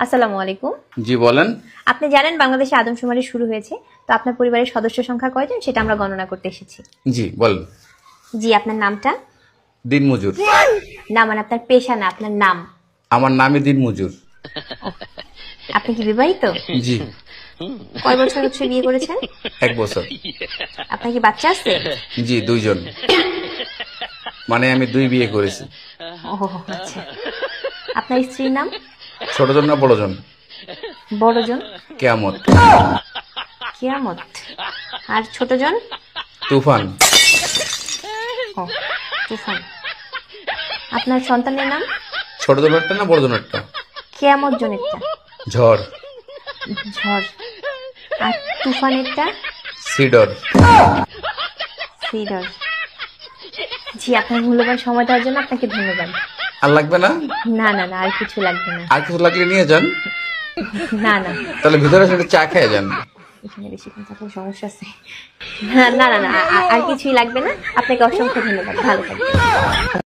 আসসালামু আলাইকুম। জি বলেন। আপনি জানেন বাংলাদেশে আদমশুমারি শুরু হয়েছে, তো আপনার পরিবারের সদস্য সংখ্যা কয়জন সেটা আমরা গণনা করতে এসেছি। জি বলেন। জি, আপনার নামটা? দিনমজুর। না মানে আপনার পেশা না, আপনার নাম। আমার নামই দিনমজুর। আপনি কি বিবাহিত? জি। কয় বছর হচ্ছে বিয়ে করেছেন? 1 বছর। আপনার কি বাচ্চা আছে? জি 2 জন, মানে আমি 2 বিয়ে করেছি। ও আচ্ছা। আপনার স্ত্রীর নাম? ছোটজন না বড়জন? বড়জন। কেয়ামত। কিয়ামত। আর ছোটজন? তুফান। ও তুফান। আপনার সন্তানের নাম? ছোটজনেরটা না বড়জনেরটা? কিয়ামত জনেরটা? ঝড়। ঝড়। আর তুফানেরটা? সিডর। সিডর। জি, আপনার মূল্যবান সময় দেওয়ার জন্য আপনাকে ধন্যবাদ। আর লাগবে না? না না না, আর কিছু লাগবে না। আর কিছু লাগলে নিয়ে যান। না না, তাহলে ভিতরে এসে চা খেয়ে যান। এখানে বেশিক্ষণ থাকলে সমস্যা আছে। না না না না, আর কিছুই লাগবে না। আপনাকে অসংখ্য ধন্যবাদ, ভালো থাকবেন।